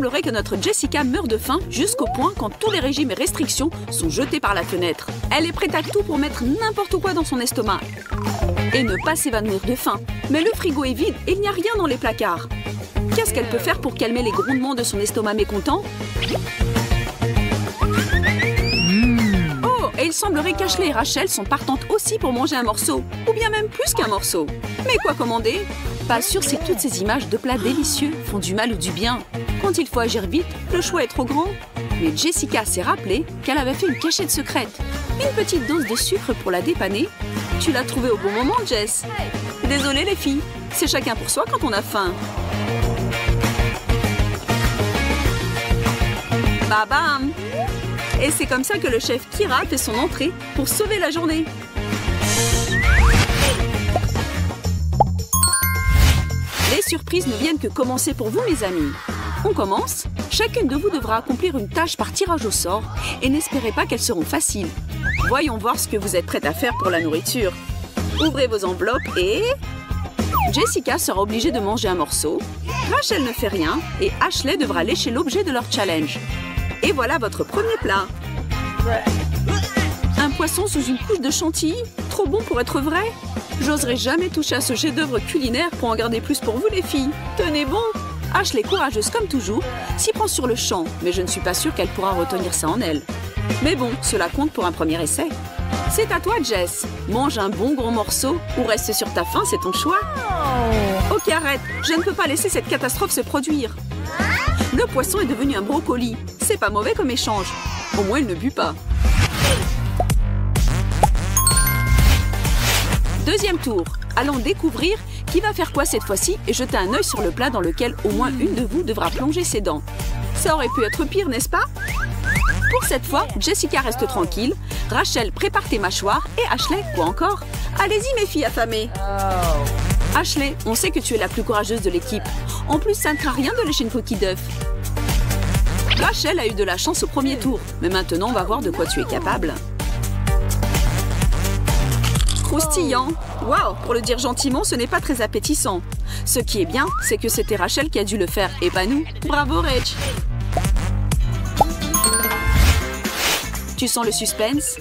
semblerait que notre Jessica meurt de faim jusqu'au point quand tous les régimes et restrictions sont jetés par la fenêtre. Elle est prête à tout pour mettre n'importe quoi dans son estomac et ne pas s'évanouir de faim. Mais le frigo est vide et il n'y a rien dans les placards. Qu'est-ce qu'elle peut faire pour calmer les grondements de son estomac mécontent? Oh, et il semblerait qu'Ashley et Rachel sont partantes aussi pour manger un morceau, ou bien même plus qu'un morceau. Mais quoi commander? Pas sûr si toutes ces images de plats délicieux font du mal ou du bien. Quand il faut agir vite, le choix est trop grand. Mais Jessica s'est rappelé qu'elle avait fait une cachette secrète. Une petite dose de sucre pour la dépanner. Tu l'as trouvée au bon moment, Jess. Désolée les filles, c'est chacun pour soi quand on a faim. Bam! Et c'est comme ça que le chef Kira fait son entrée pour sauver la journée. Les surprises ne viennent que commencer pour vous, mes amis. On commence. Chacune de vous devra accomplir une tâche par tirage au sort et n'espérez pas qu'elles seront faciles. Voyons voir ce que vous êtes prête à faire pour la nourriture. Ouvrez vos enveloppes et... Jessica sera obligée de manger un morceau. Rachel ne fait rien et Ashley devra lécher l'objet de leur challenge. Et voilà votre premier plat. Un poisson sous une couche de chantilly? Trop bon pour être vrai. J'oserais jamais toucher à ce chef-d'œuvre culinaire pour en garder plus pour vous les filles. Tenez bon. Ashley, courageuse comme toujours, s'y prend sur le champ, mais je ne suis pas sûre qu'elle pourra retenir ça en elle. Mais bon, cela compte pour un premier essai. C'est à toi, Jess. Mange un bon gros morceau ou reste sur ta faim, c'est ton choix. Ok, arrête. Je ne peux pas laisser cette catastrophe se produire. Le poisson est devenu un brocoli. C'est pas mauvais comme échange. Au moins, il ne but pas. Deuxième tour. Allons découvrir qui va faire quoi cette fois-ci et jeter un œil sur le plat dans lequel au moins une de vous devra plonger ses dents. Ça aurait pu être pire, n'est-ce pas? Pour cette fois, Jessica reste tranquille. Rachel, prépare tes mâchoires. Et Ashley, quoi encore? Allez-y, mes filles affamées. Ashley, on sait que tu es la plus courageuse de l'équipe. En plus, ça ne craint rien de lécher une coquille d'œuf. Rachel a eu de la chance au premier tour. Mais maintenant, on va voir de quoi tu es capable. Croustillant. Waouh, pour le dire gentiment, ce n'est pas très appétissant. Ce qui est bien, c'est que c'était Rachel qui a dû le faire et pas nous. Bravo, Rach. Tu sens le suspense?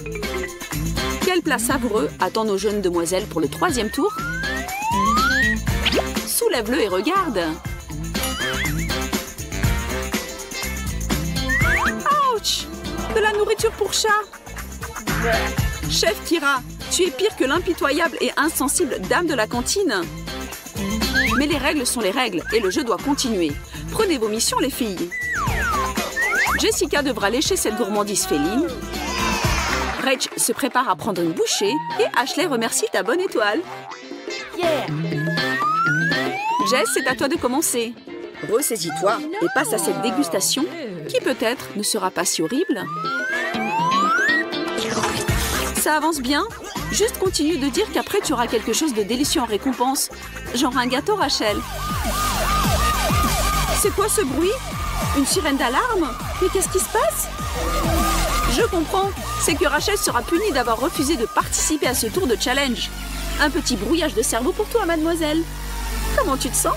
Quel plat savoureux attend nos jeunes demoiselles pour le troisième tour? Soulève-le et regarde. Ouch! De la nourriture pour chat. Chef Kira, tu es pire que l'impitoyable et insensible dame de la cantine. Mais les règles sont les règles et le jeu doit continuer. Prenez vos missions, les filles. Jessica devra lécher cette gourmandise féline. Rach se prépare à prendre une bouchée et Ashley remercie ta bonne étoile. Jess, c'est à toi de commencer. Ressaisis-toi et passe à cette dégustation qui peut-être ne sera pas si horrible. Ça avance bien. Juste continue de dire qu'après tu auras quelque chose de délicieux en récompense. Genre un gâteau, Rachel. C'est quoi ce bruit? Une sirène d'alarme? Mais qu'est-ce qui se passe? Je comprends. C'est que Rachel sera punie d'avoir refusé de participer à ce tour de challenge. Un petit brouillage de cerveau pour toi, mademoiselle. Comment tu te sens?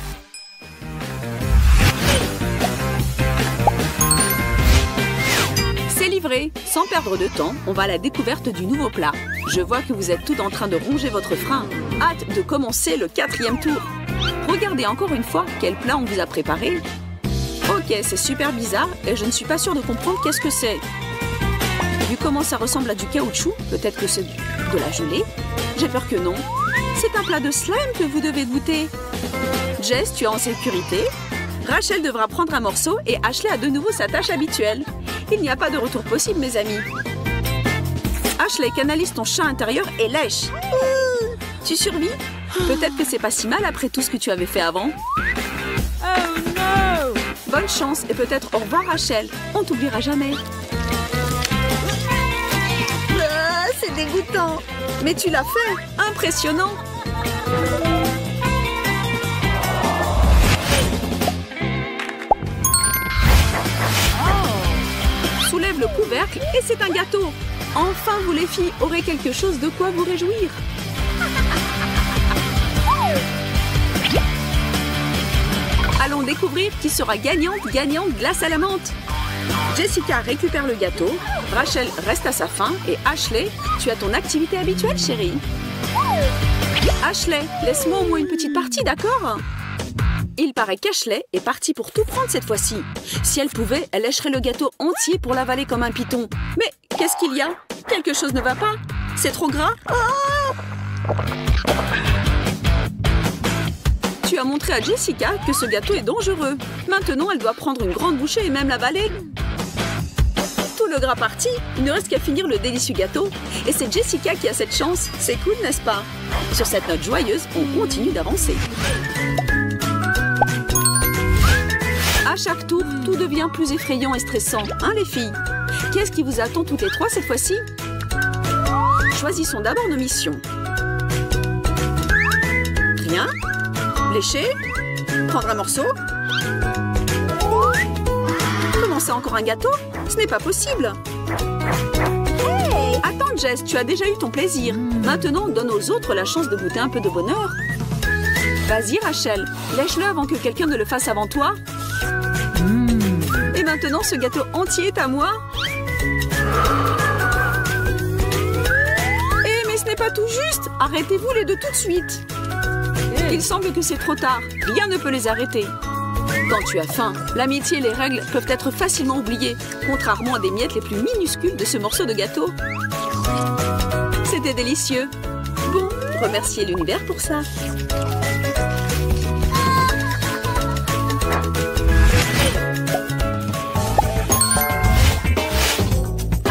C'est livré. Sans perdre de temps, on va à la découverte du nouveau plat. Je vois que vous êtes toutes en train de ronger votre frein. Hâte de commencer le 4e tour. Regardez encore une fois quel plat on vous a préparé. Ok, c'est super bizarre et je ne suis pas sûre de comprendre qu'est-ce que c'est. Vu comment ça ressemble à du caoutchouc, peut-être que c'est de la gelée. J'ai peur que non. C'est un plat de slime que vous devez goûter. Jess, tu es en sécurité. Rachel devra prendre un morceau et Ashley a de nouveau sa tâche habituelle. Il n'y a pas de retour possible, mes amis. Ashley, canalise ton chat intérieur et lèche. Tu survis? Peut-être que c'est pas si mal après tout ce que tu avais fait avant. Oh no! Bonne chance et peut-être au revoir, Rachel. On t'oubliera jamais. C'est dégoûtant. Mais tu l'as fait. Impressionnant. Soulève le couvercle et c'est un gâteau. Enfin, vous les filles aurez quelque chose de quoi vous réjouir. Allons découvrir qui sera gagnante glace à la menthe. Jessica récupère le gâteau, Rachel reste à sa faim et Ashley, tu as ton activité habituelle, chérie. Ashley, laisse-moi au moins une petite partie, d'accord? Il paraît qu'Ashley est partie pour tout prendre cette fois-ci. Si elle pouvait, elle lècherait le gâteau entier pour l'avaler comme un python. Mais qu'est-ce qu'il y a? Quelque chose ne va pas. C'est trop gras? Tu as montré à Jessica que ce gâteau est dangereux. Maintenant, elle doit prendre une grande bouchée et même l'avaler. Tout le gras parti, il ne reste qu'à finir le délicieux gâteau. Et c'est Jessica qui a cette chance. C'est cool, n'est-ce pas? Sur cette note joyeuse, on continue d'avancer. À chaque tour, tout devient plus effrayant et stressant, hein les filles? Qu'est-ce qui vous attend toutes les trois cette fois-ci? Choisissons d'abord nos missions. Rien. Lécher. Prendre un morceau. Commencer encore un gâteau? Ce n'est pas possible. Hey! Attends Jess, tu as déjà eu ton plaisir. Maintenant, donne aux autres la chance de goûter un peu de bonheur. Vas-y Rachel, lèche-le avant que quelqu'un ne le fasse avant toi. Et maintenant, ce gâteau entier est à moi. Eh, mais ce n'est pas tout juste. Arrêtez-vous les deux tout de suite. Il semble que c'est trop tard. Rien ne peut les arrêter. Quand tu as faim, l'amitié et les règles peuvent être facilement oubliées, contrairement à des miettes les plus minuscules de ce morceau de gâteau. C'était délicieux. Bon, remerciez l'univers pour ça.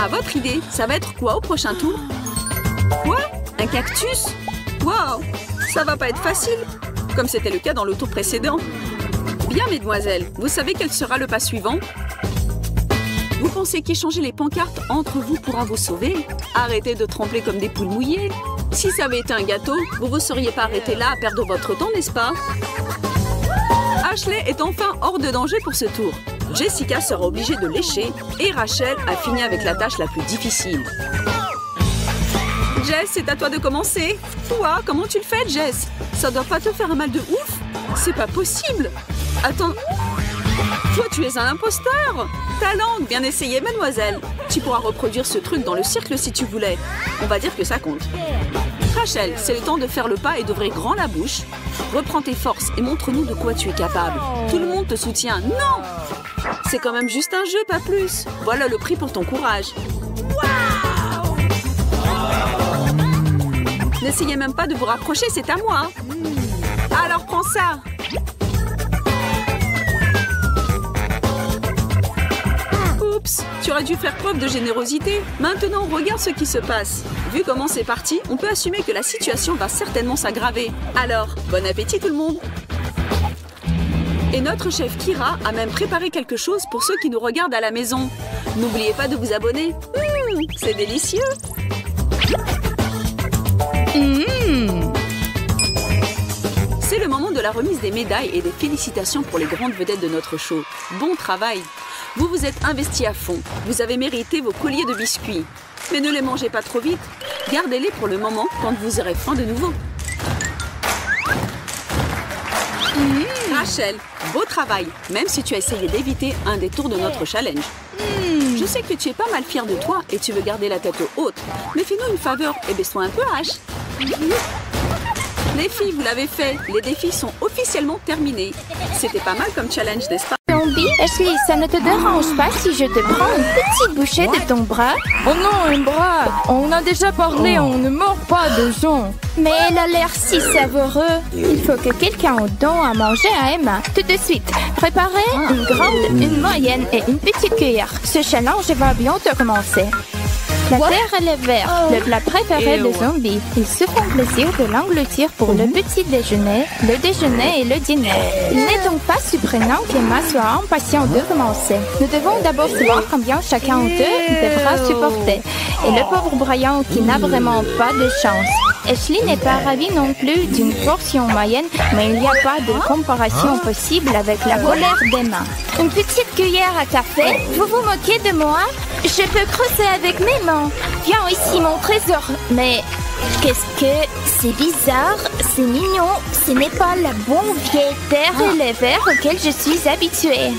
À votre idée, ça va être quoi au prochain tour? Quoi? Un cactus? Wow! Ça va pas être facile, comme c'était le cas dans le tour précédent. Bien, mesdemoiselles, vous savez quel sera le pas suivant? Vous pensez qu'échanger les pancartes entre vous pourra vous sauver? Arrêtez de trembler comme des poules mouillées. Si ça avait été un gâteau, vous ne seriez pas arrêté là à perdre votre temps, n'est-ce pas? Ashley est enfin hors de danger pour ce tour. Jessica sera obligée de lécher et Rachel a fini avec la tâche la plus difficile. Jess, c'est à toi de commencer. Toi, comment tu le fais, Jess? Ça doit pas te faire un mal de ouf? C'est pas possible. Attends. Toi, tu es un imposteur. Ta langue, bien essayé, mademoiselle. Tu pourras reproduire ce truc dans le cirque si tu voulais. On va dire que ça compte. Rachel, c'est le temps de faire le pas et d'ouvrir grand la bouche. Reprends tes forces et montre-nous de quoi tu es capable. Tout le monde te soutient. Non! C'est quand même juste un jeu, pas plus. Voilà le prix pour ton courage. N'essayez même pas de vous rapprocher, c'est à moi. Alors prends ça. Oups, tu aurais dû faire preuve de générosité. Maintenant, regarde ce qui se passe. Vu comment c'est parti, on peut assumer que la situation va certainement s'aggraver. Alors, bon appétit tout le monde. Et notre chef Kira a même préparé quelque chose pour ceux qui nous regardent à la maison. N'oubliez pas de vous abonner. C'est délicieux. C'est le moment de la remise des médailles et des félicitations pour les grandes vedettes de notre show. Bon travail! Vous vous êtes investis à fond. Vous avez mérité vos colliers de biscuits. Mais ne les mangez pas trop vite. Gardez-les pour le moment quand vous aurez faim de nouveau. Rachel, beau travail, même si tu as essayé d'éviter un des tours de notre challenge. Je sais que tu es pas mal fière de toi et tu veux garder la tête haute. Mais fais-nous une faveur et baisse-toi un peu, H. Les filles, vous l'avez fait. Les défis sont officiellement terminés. C'était pas mal comme challenge, n'est-ce pas? Zombie, Ashley, ça ne te dérange pas si je te prends une petite bouchée de ton bras? Oh non, un bras! On a déjà parlé, on ne mord pas de gens. Mais elle a l'air si savoureux. Il faut que quelqu'un donne à manger à Emma. Tout de suite. Préparez une grande, une moyenne et une petite cuillère. Ce challenge va bientôt commencer. La terre et le verre, le plat préféré des zombies. Ils se font plaisir de l'engloutir pour le petit déjeuner, le déjeuner et le dîner. Il n'est donc pas surprenant qu'Emma soit impatiente de commencer. Nous devons d'abord savoir combien chacun d'eux devra supporter. Et le pauvre Brian qui n'a vraiment pas de chance. Ashley n'est pas ravie non plus d'une portion moyenne, mais il n'y a pas de comparaison possible avec la colère d'Emma. Une petite cuillère à café? Vous vous moquez de moi? Je peux creuser avec mes mains. Viens ici, mon trésor. Mais qu'est-ce que... C'est bizarre, c'est mignon. Ce n'est pas la bonne vieille terre et les verres auxquels je suis habituée.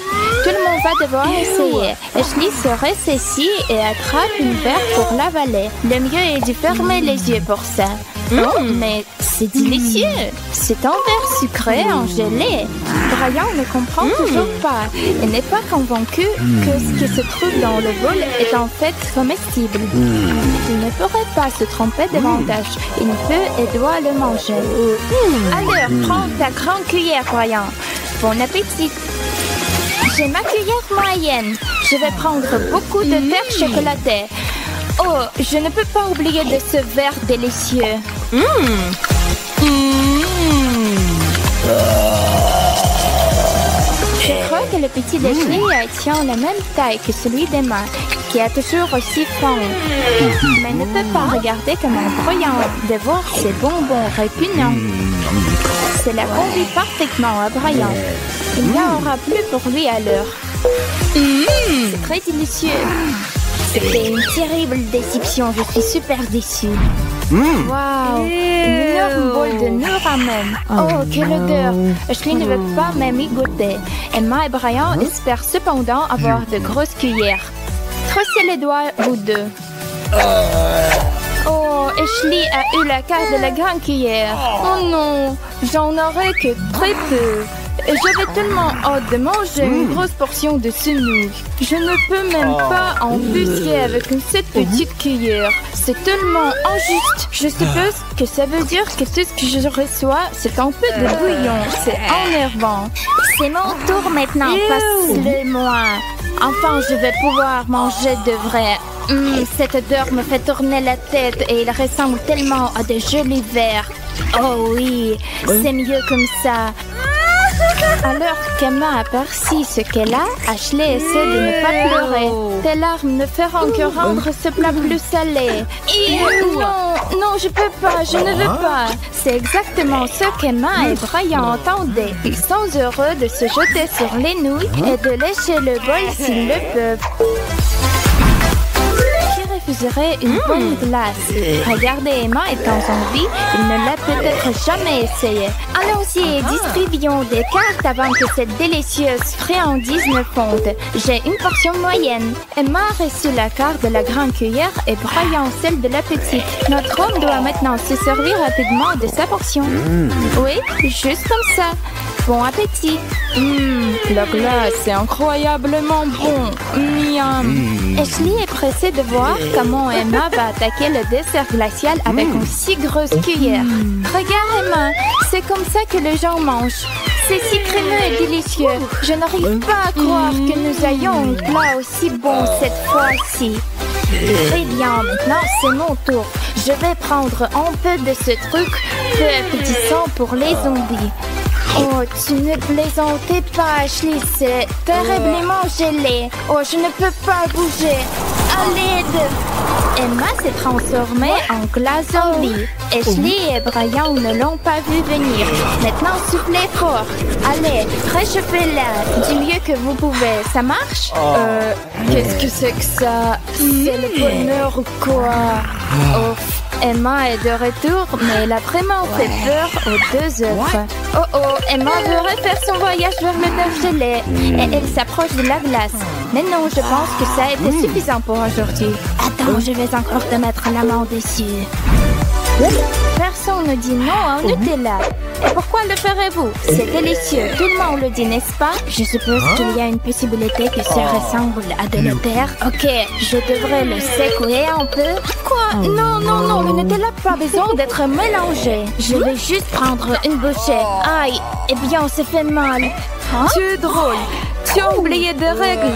Tout le monde va devoir essayer. Ashley se ressaisit et attrape une verre pour l'avaler. Le mieux est de fermer les yeux pour ça. Oh, mais c'est délicieux. C'est un verre sucré en gelée. Brian ne comprend toujours pas. Il n'est pas convaincu que ce qui se trouve dans le bol est en fait comestible. Il ne pourrait pas se tromper davantage. Il peut et doit le manger. Alors, prends ta grande cuillère, Brian. Bon appétit. J'ai ma cuillère moyenne. Je vais prendre beaucoup de terre chocolatée. Oh, je ne peux pas oublier de ce verre délicieux. Je crois que le petit d'Ashley tient la même taille que celui d'Emma, qui est toujours aussi faim. Mais ne peut pas regarder comme un Brian de voir ses bonbons répugnants. Cela convient parfaitement à Brian. Il n'y en aura plus pour lui à l'heure. C'est très délicieux. C'était une terrible déception. Je suis super déçue. Wow, une énorme bol de noix ramen. Oh, quelle odeur. Ashley ne veut pas même y goûter. Emma et Brian espèrent cependant avoir de grosses cuillères. Crossez les doigts, vous deux. Oh, Ashley a eu la carte de la grande cuillère. Oh non, j'en aurai que très peu. J'avais tellement hâte de manger une grosse portion de semoule. Je ne peux même pas en busquer avec cette petite cuillère. C'est tellement injuste. Je suppose que ça veut dire que tout ce que je reçois, c'est un peu de bouillon. C'est énervant. C'est mon tour maintenant. Passe-le-moi. Enfin, je vais pouvoir manger de vrai. Cette odeur me fait tourner la tête et il ressemble tellement à de jolis verres. Oh oui, c'est mieux comme ça. Alors qu'Emma aperçut ce qu'elle a, Ashley essaie de ne pas pleurer. Tes larmes ne feront que rendre ce plat plus salé. Non, je peux pas, je ne veux pas. C'est exactement ce qu'Emma et Brian entendaient. Ils sont heureux de se jeter sur les nouilles et de lécher le bol s'ils le peuvent. Refuserait une bonne glace. Regardez, Emma est en zombie. Il ne l'a peut-être jamais essayé. Allons-y et distribuons des cartes avant que cette délicieuse friandise ne fonde. J'ai une portion moyenne. Emma a reçu la carte de la grande cuillère et Brian celle de la petite. Notre homme doit maintenant se servir rapidement de sa portion. Oui, juste comme ça. Bon appétit. La glace est incroyablement bon. Miam. Ashley est pressée de voir comment Emma va attaquer le dessert glacial avec une si grosse cuillère. Regarde, Emma, c'est comme ça que les gens mangent. C'est si crémeux et délicieux. Je n'arrive pas à croire que nous ayons un plat aussi bon cette fois-ci. Très bien, maintenant c'est mon tour. Je vais prendre un peu de ce truc peu appétissant pour les zombies. Oh, tu ne plaisantais pas, Ashley, c'est terriblement gelé. Oh, je ne peux pas bouger. À l'aide. Emma s'est transformée en glace zombie. Ashley et Brian ne l'ont pas vu venir. Maintenant, soufflez fort. Allez, réchauffez-la du mieux que vous pouvez. Ça marche? Qu'est-ce que c'est que ça? C'est le bonheur ou quoi? Oh. Emma est de retour, mais elle a vraiment fait peur aux deux autres. Oh, Emma veut refaire son voyage vers le beurre gelé et elle s'approche de la glace. Mais non, je pense que ça a été suffisant pour aujourd'hui. Attends, je vais encore te mettre la main dessus. Personne ne dit non au Nutella. Et pourquoi le ferez-vous? C'est délicieux. Tout le monde le dit, n'est-ce pas? Je suppose qu'il y a une possibilité que ça ressemble à de la terre. Ok, je devrais le secouer un peu. Quoi? Non, le Nutella n'a pas besoin d'être mélangé. Je vais juste prendre une bouchée. Aïe, eh bien, ça fait mal. Tu es drôle. Tu as oublié des règles.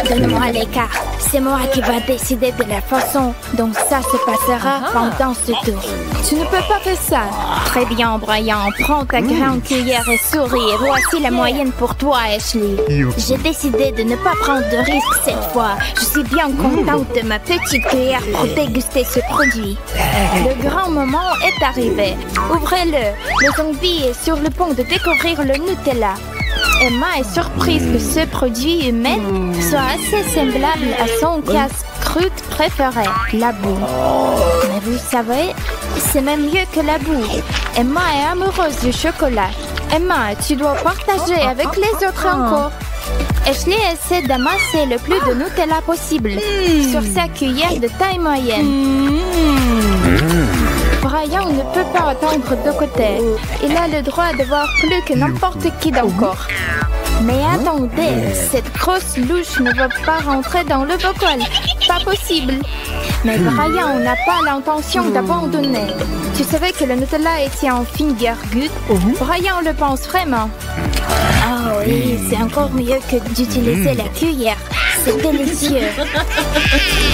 Donne-moi les cartes. C'est moi qui va décider de la façon dont ça se passera pendant ce tour. Tu ne peux pas faire ça. Très bien, Brian. Prends ta grande cuillère et souris. Et voici la moyenne pour toi, Ashley. J'ai décidé de ne pas prendre de risques cette fois. Je suis bien contente de ma petite cuillère pour déguster ce produit. Le grand moment est arrivé. Ouvrez-le. Le zombie est sur le point de découvrir le Nutella. Emma est surprise que ce produit humain soit assez semblable à son casse-croûte préféré, la boue. Mais vous savez, c'est même mieux que la boue. Emma est amoureuse du chocolat. Emma, tu dois partager avec les autres encore. Ashley essaie d'amasser le plus de Nutella possible sur sa cuillère de taille moyenne. Brian ne peut pas attendre de côté. Il a le droit de voir plus que n'importe qui d'encore. Mais attendez, cette grosse louche ne va pas rentrer dans le bocal. Pas possible. Mais Brian n'a pas l'intention d'abandonner. Tu savais que le Nutella était en finger good? Brian le pense vraiment. Ah oui, c'est encore mieux que d'utiliser la cuillère. C'est délicieux.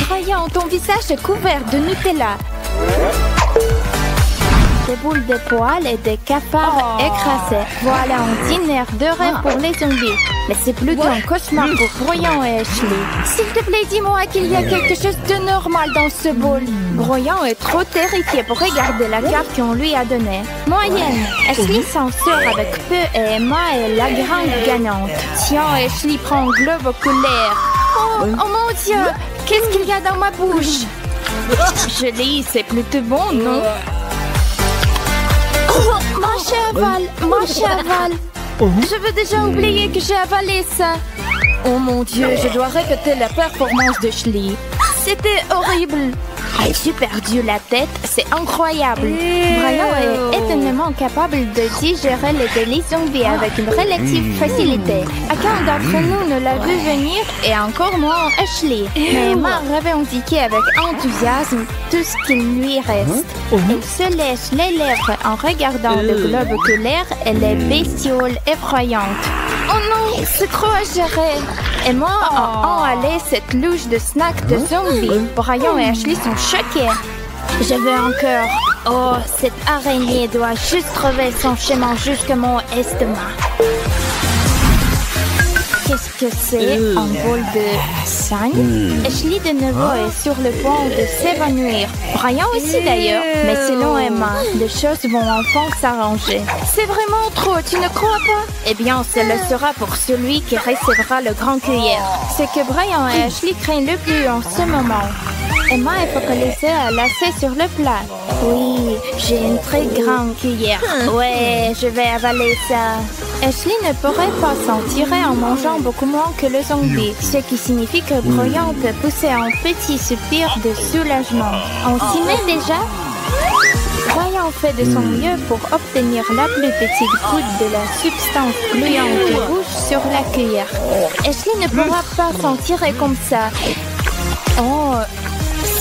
Brian, ton visage est couvert de Nutella. Des boules de poils et des cafards écrasés. Voilà un dîner de rêve pour les zombies. Mais c'est plutôt un cauchemar pour Brian et Ashley. S'il te plaît, dis-moi qu'il y a quelque chose de normal dans ce bol. Brian est trop terrifié pour regarder la carte qu'on lui a donnée. Moyenne. Ashley s'en sort avec peu et Emma est la grande gagnante. Tiens, Ashley prend un globe oculaire. Oh mon Dieu! Qu'est-ce qu'il y a dans ma bouche? Je lis, c'est plutôt bon, non? Mon cheval. Je veux déjà oublier que j'ai avalé ça. Oh mon Dieu, je dois répéter la performance de Ashley. C'était horrible. As-tu perdu la tête? C'est incroyable. Brian est étonnamment capable de digérer les délices zombies avec une relative facilité. Aucun d'entre nous ne l'a vu venir et encore moins Ashley. Mais Emma revendiquait avec enthousiasme tout ce qu'il lui reste. Elle se lèche les lèvres en regardant le globe oculaire et les bestioles effrayantes. Oh non, c'est trop à gérer. Emma a enhalé cette louche de snack de zombie. Brian et Ashley sont choqués. Je veux encore. Oh, cette araignée doit juste trouver son chemin jusqu'à mon estomac. Qu'est-ce que c'est? Un bol de sang? Ashley de nouveau est sur le point de s'évanouir. Brian aussi d'ailleurs. Mais selon Emma, les choses vont enfin s'arranger. C'est vraiment trop, tu ne crois pas? Eh bien, ce le sera pour celui qui recevra le grand cuillère. C'est que Brian et Ashley craignent le plus en ce moment. Emma est focalisée à lasser sur le plat. Oui, j'ai une très grande cuillère. Ouais, je vais avaler ça. Ashley ne pourrait pas s'en tirer en mangeant beaucoup moins que le zombie, ce qui signifie que Brian peut pousser un petit soupir de soulagement. On s'y met déjà? Brian fait de son mieux pour obtenir la plus petite goutte de la substance gluante rouge sur la cuillère. Ashley ne pourra pas s'en tirer comme ça. Oh,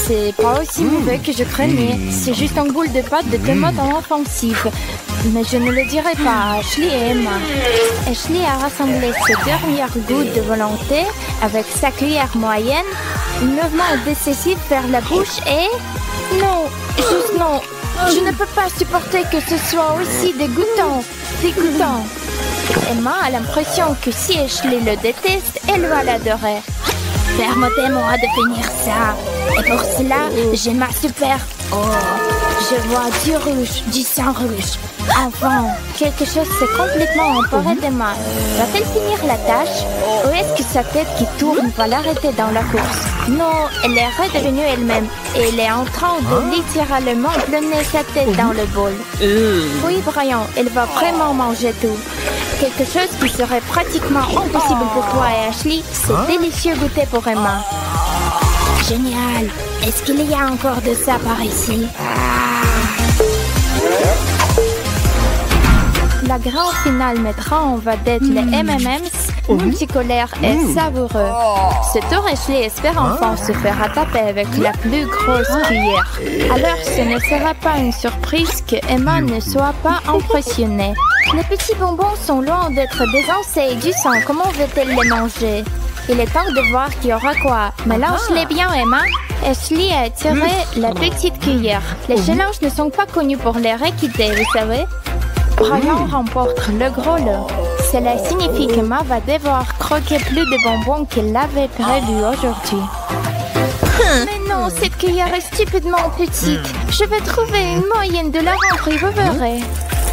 c'est pas aussi mauvais que je craignais. C'est juste un boule de pâte de tomate en offensive. Mais je ne le dirai pas à Ashley et Emma. Ashley a rassemblé ses dernières gouttes de volonté avec sa cuillère moyenne, un mouvement décisif vers la bouche et... Non, juste non. Je ne peux pas supporter que ce soit aussi dégoûtant. Emma a l'impression que si Ashley le déteste, elle va l'adorer. Permettez-moi de finir ça. Et pour cela, j'ai ma super... Oh, je vois du rouge, du sang rouge. Enfin, quelque chose s'est complètement emparé d'Emma. Va-t-elle finir la tâche? Ou est-ce que sa tête qui tourne va l'arrêter dans la course? Non, elle est redevenue elle-même. Et elle est en train de littéralement plonger sa tête dans le bol. Oui, Brian, elle va vraiment manger tout. Quelque chose qui serait pratiquement impossible pour toi et Ashley, c'est délicieux goûter pour Emma. Génial! Est-ce qu'il y a encore de ça par ici? La grande finale mettra en vedette les M&M's multicolores et savoureux. Ce tour, Ashley espère enfin se faire rattraper avec la plus grosse cuillère. Alors, ce ne sera pas une surprise que Emma ne soit pas impressionnée. Les petits bonbons sont loin d'être désencés et du sang. Comment veut-elle les manger? Il est temps de voir qu'il y aura quoi. Mélange-les bien, Emma. Ashley a tiré la petite cuillère. Les challenges ne sont pas connus pour les équité, vous savez. Brian remporte le gros lot. Cela signifie qu'Emma va devoir croquer plus de bonbons qu'elle l'avait prévu aujourd'hui. Mais non, cette cuillère est stupidement petite. Je vais trouver une moyenne de la rentrée, vous verrez.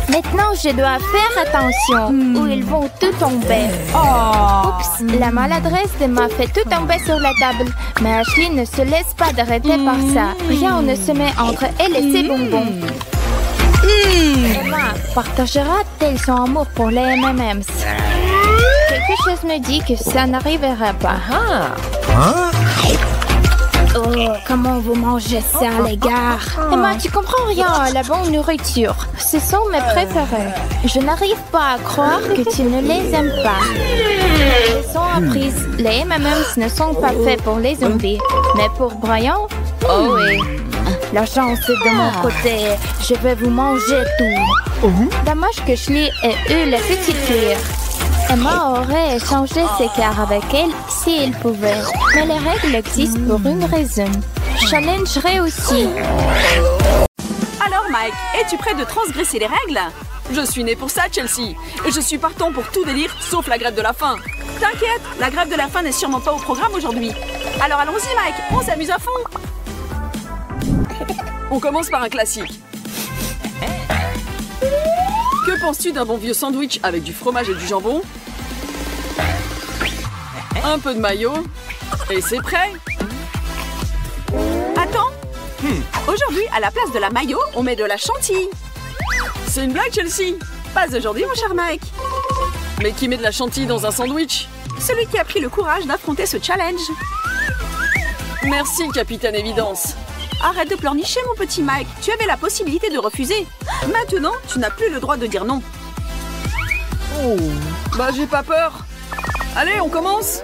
Maintenant, je dois faire attention ou ils vont tout tomber. Oups, la maladresse m'a fait tout tomber sur la table. Mais Ashley ne se laisse pas d'arrêter par ça. Rien ne se met entre elle et ses bonbons. Emma partagera-t-elle son amour pour les M&M's? Quelque chose me dit que ça n'arrivera pas. Oh, comment vous mangez ça, les gars? Emma, tu comprends rien à la bonne nourriture. Ce sont mes préférés. Je n'arrive pas à croire que tu ne les aimes pas. Leçon apprise. Les M&M's ne sont pas faits pour les zombies. Mais pour Brian, oh oui. La chance est de mon côté. Je vais vous manger tout. Dommage que Ashley ait eu la petite cuillère. Emma aurait échangé ses cartes avec elle s'il pouvait. Mais les règles existent pour une raison. Challenge réussi. Alors Mike, es-tu prêt de transgresser les règles? Je suis né pour ça, Chelsea. Et je suis partant pour tout délire, sauf la grève de la faim. T'inquiète, la grève de la faim n'est sûrement pas au programme aujourd'hui. Alors allons-y Mike, on s'amuse à fond. On commence par un classique. Que penses-tu d'un bon vieux sandwich avec du fromage et du jambon? Un peu de mayo. Et c'est prêt. Attends. Aujourd'hui, à la place de la mayo, on met de la chantilly. C'est une blague, Chelsea? Pas aujourd'hui, mon cher Mike. Mais qui met de la chantilly dans un sandwich? Celui qui a pris le courage d'affronter ce challenge. Merci, capitaine Évidence. Arrête de pleurnicher, mon petit Mike. Tu avais la possibilité de refuser. Maintenant, tu n'as plus le droit de dire non. Bah, j'ai pas peur. Allez, on commence?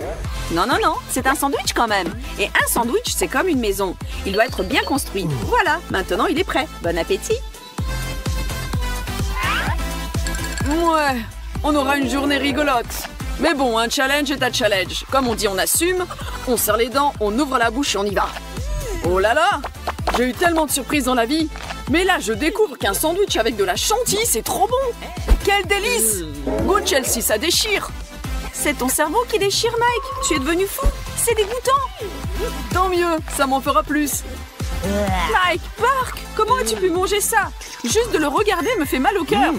Non, non, non, c'est un sandwich quand même. Et un sandwich, c'est comme une maison. Il doit être bien construit. Voilà, maintenant il est prêt. Bon appétit. Ouais, on aura une journée rigolote. Mais bon, un challenge est un challenge. Comme on dit, on assume, on serre les dents, on ouvre la bouche et on y va. Oh là là! J'ai eu tellement de surprises dans la vie. Mais là, je découvre qu'un sandwich avec de la chantilly, c'est trop bon! Quel délice! Go Chelsea, ça déchire! C'est ton cerveau qui déchire, Mike. Tu es devenu fou. C'est dégoûtant. Tant mieux, ça m'en fera plus. Mike, Park, comment as-tu pu manger ça? Juste de le regarder me fait mal au cœur.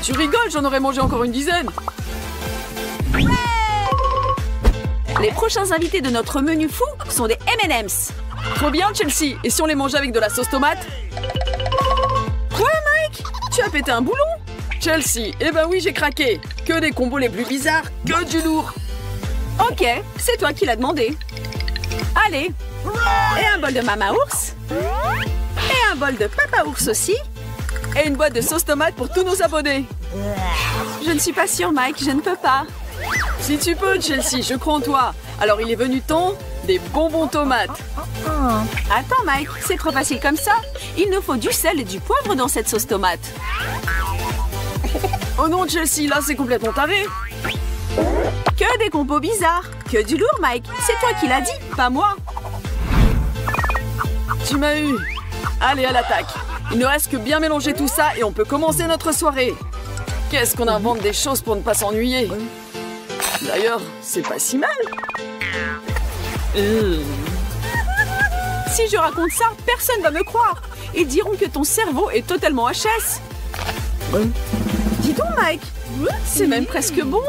Tu rigoles, j'en aurais mangé encore une dizaine. Les prochains invités de notre menu fou sont des M&M's. Trop bien, Chelsea. Et si on les mangeait avec de la sauce tomate? Quoi, Mike? Tu as pété un boulon? Chelsea, eh ben oui, j'ai craqué. Que des combos les plus bizarres, que du lourd. Ok, c'est toi qui l'as demandé. Allez. Et un bol de Mama Ours. Et un bol de Papa Ours aussi. Et une boîte de sauce tomate pour tous nos abonnés. Je ne suis pas sûre, Mike, je ne peux pas. Si tu peux, Chelsea, je crois en toi. Alors il est venu temps des bonbons tomates. Attends, Mike, c'est trop facile comme ça. Il nous faut du sel et du poivre dans cette sauce tomate. Oh non, Chelsea, là c'est complètement taré. Que des compos bizarres. Que du lourd, Mike. C'est toi qui l'as dit, pas moi. Tu m'as eu. Allez, à l'attaque. Il ne reste que bien mélanger tout ça et on peut commencer notre soirée. Qu'est-ce qu'on invente des choses pour ne pas s'ennuyer. D'ailleurs, c'est pas si mal. Si je raconte ça, personne va me croire. Ils diront que ton cerveau est totalement HS. Dis donc, Mike, c'est même presque bon.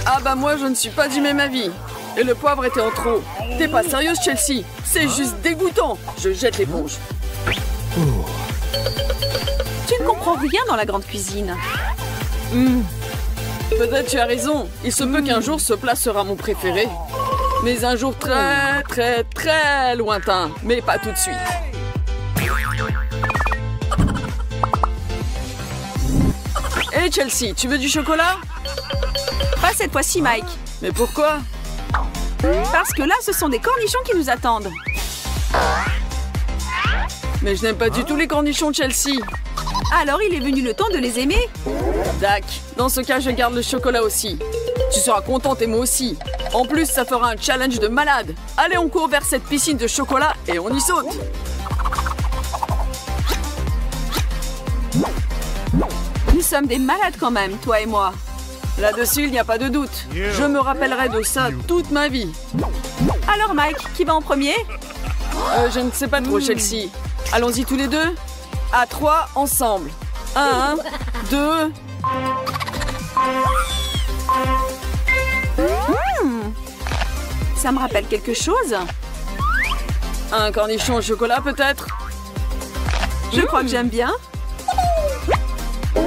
Ah bah moi, je ne suis pas du même avis. Et le poivre était en trop. T'es pas sérieuse, Chelsea? C'est juste dégoûtant. Je jette l'éponge. Tu ne comprends rien dans la grande cuisine. Peut-être tu as raison. Il se peut qu'un jour ce plat sera mon préféré. Mais un jour très, très, très lointain. Mais pas tout de suite. Hé Chelsea, tu veux du chocolat? Pas cette fois-ci, Mike. Mais pourquoi? Parce que là, ce sont des cornichons qui nous attendent. Mais je n'aime pas du tout les cornichons, Chelsea. Alors, il est venu le temps de les aimer? Dac, dans ce cas, je garde le chocolat aussi. Tu seras contente et moi aussi. En plus, ça fera un challenge de malade. Allez, on court vers cette piscine de chocolat et on y saute. Nous sommes des malades quand même, toi et moi. Là-dessus, il n'y a pas de doute. Je me rappellerai de ça toute ma vie. Alors, Mike, qui va en premier? Je ne sais pas trop, Chelsea. Allons-y tous les deux. À 3, ensemble. 1, 2... Ça me rappelle quelque chose. Un cornichon au chocolat, peut-être? Je crois que j'aime bien.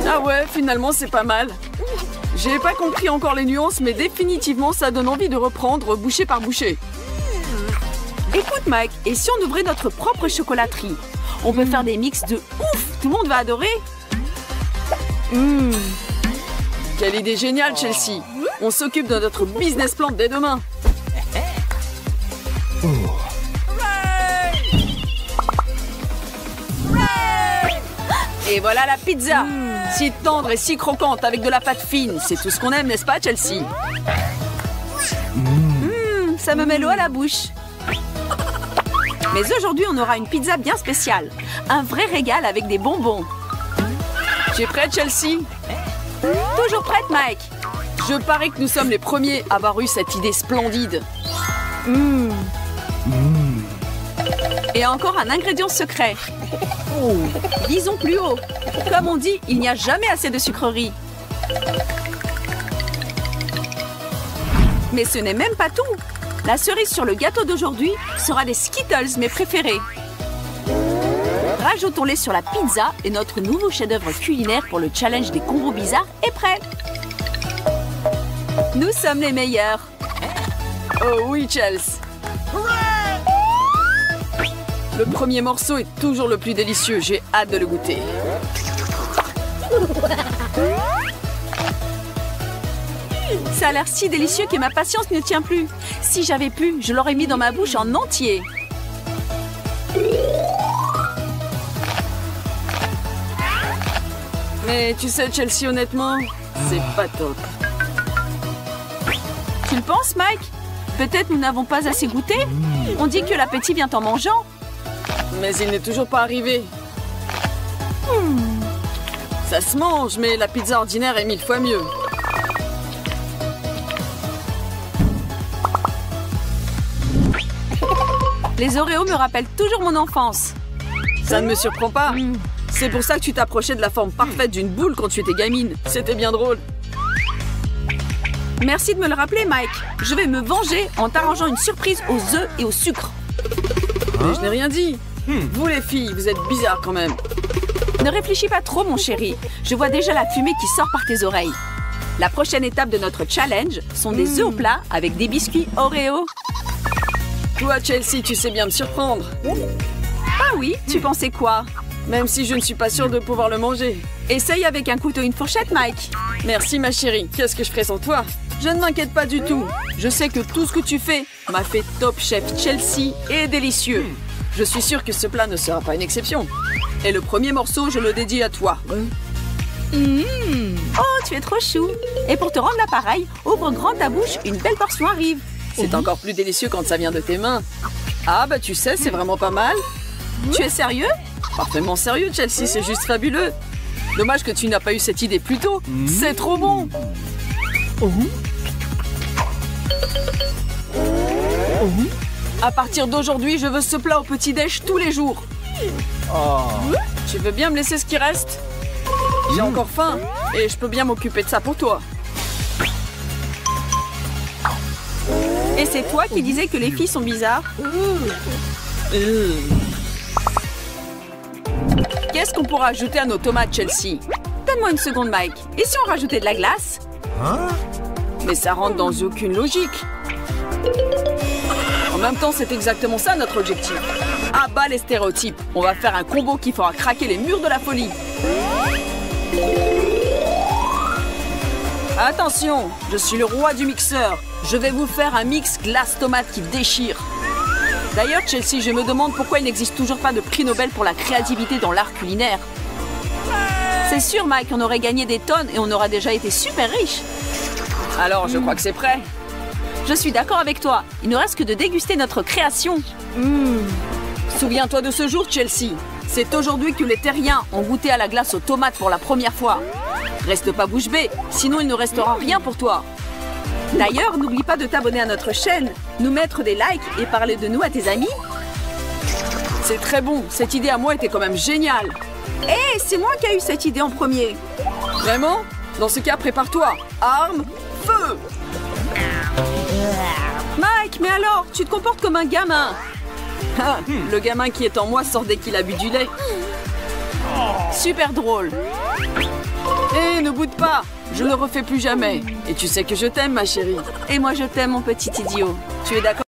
Ah ouais, finalement, c'est pas mal. J'ai pas compris encore les nuances, mais définitivement, ça donne envie de reprendre bouchée par bouchée. Écoute, Mike, et si on ouvrait notre propre chocolaterie? On peut faire des mix de ouf. Tout le monde va adorer. Quelle idée géniale, Chelsea. On s'occupe de notre business plan dès demain. Et voilà la pizza. Si tendre et si croquante avec de la pâte fine. C'est tout ce qu'on aime, n'est-ce pas, Chelsea? Ça me met l'eau à la bouche. Mais aujourd'hui, on aura une pizza bien spéciale. Un vrai régal avec des bonbons. Tu es prête, Chelsea? Toujours prête, Mike. Je parie que nous sommes les premiers à avoir eu cette idée splendide. Et encore un ingrédient secret. Disons plus haut. Comme on dit, il n'y a jamais assez de sucreries. Mais ce n'est même pas tout. La cerise sur le gâteau d'aujourd'hui sera des Skittles, mes préférés. Rajoutons-les sur la pizza et notre nouveau chef-d'œuvre culinaire pour le challenge des combos bizarres est prêt. Nous sommes les meilleurs. Oh oui, Chelsea. Le premier morceau est toujours le plus délicieux. J'ai hâte de le goûter. Ça a l'air si délicieux que ma patience ne tient plus. Si j'avais pu, je l'aurais mis dans ma bouche en entier. Mais tu sais, Chelsea, honnêtement, c'est pas top. Tu le penses, Mike? Peut-être nous n'avons pas assez goûté? On dit que l'appétit vient en mangeant. Mais il n'est toujours pas arrivé. Ça se mange, mais la pizza ordinaire est 1000 fois mieux. Les Oreos me rappellent toujours mon enfance. Ça ne me surprend pas. C'est pour ça que tu t'approchais de la forme parfaite d'une boule quand tu étais gamine. C'était bien drôle. Merci de me le rappeler, Mike. Je vais me venger en t'arrangeant une surprise aux œufs et au sucre. Mais je n'ai rien dit. Vous les filles, vous êtes bizarres quand même. Ne réfléchis pas trop, mon chéri. Je vois déjà la fumée qui sort par tes oreilles. La prochaine étape de notre challenge sont des œufs au plat avec des biscuits Oreo. Toi, Chelsea, tu sais bien me surprendre. Ah oui, tu pensais quoi? Même si je ne suis pas sûre de pouvoir le manger. Essaye avec un couteau et une fourchette, Mike. Merci, ma chérie. Qu'est-ce que je ferai sans toi? Je ne m'inquiète pas du tout. Je sais que tout ce que tu fais m'a fait top chef Chelsea et délicieux. Je suis sûre que ce plat ne sera pas une exception. Et le premier morceau, je le dédie à toi. Oh, tu es trop chou. Et pour te rendre l'appareil, ouvre grand ta bouche, une belle portion arrive. C'est encore plus délicieux quand ça vient de tes mains. Ah bah tu sais, c'est vraiment pas mal. Tu es sérieux? Parfaitement sérieux, Chelsea, c'est juste fabuleux. Dommage que tu n'as pas eu cette idée plus tôt. C'est trop bon. À partir d'aujourd'hui, je veux ce plat au petit-déj tous les jours. Tu veux bien me laisser ce qui reste? J'ai encore faim et je peux bien m'occuper de ça pour toi. Et c'est toi qui disais que les filles sont bizarres? Qu'est-ce qu'on pourra ajouter à nos tomates, Chelsea? Donne-moi une seconde, Mike. Et si on rajoutait de la glace? Mais ça rentre dans aucune logique. En même temps, c'est exactement ça notre objectif. À bas les stéréotypes. On va faire un combo qui fera craquer les murs de la folie. Attention, je suis le roi du mixeur. Je vais vous faire un mix glace-tomate qui déchire. D'ailleurs, Chelsea, je me demande pourquoi il n'existe toujours pas de prix Nobel pour la créativité dans l'art culinaire. C'est sûr, Mike, on aurait gagné des tonnes et on aura déjà été super riche. Alors, je crois que c'est prêt. Je suis d'accord avec toi. Il ne reste que de déguster notre création. Souviens-toi de ce jour, Chelsea. C'est aujourd'hui que les terriens ont goûté à la glace aux tomates pour la première fois. Reste pas bouche bée, sinon il ne restera rien pour toi. D'ailleurs, n'oublie pas de t'abonner à notre chaîne, nous mettre des likes et parler de nous à tes amis. C'est très bon. Cette idée à moi était quand même géniale. Hé, c'est moi qui ai eu cette idée en premier. Vraiment? Dans ce cas, prépare-toi. Arme, feu! Mike, mais alors, tu te comportes comme un gamin. Ah, le gamin qui est en moi sort dès qu'il a bu du lait. Super drôle. Hé, ne boude pas. Je ne le refais plus jamais. Et tu sais que je t'aime, ma chérie. Et moi, je t'aime, mon petit idiot. Tu es d'accord?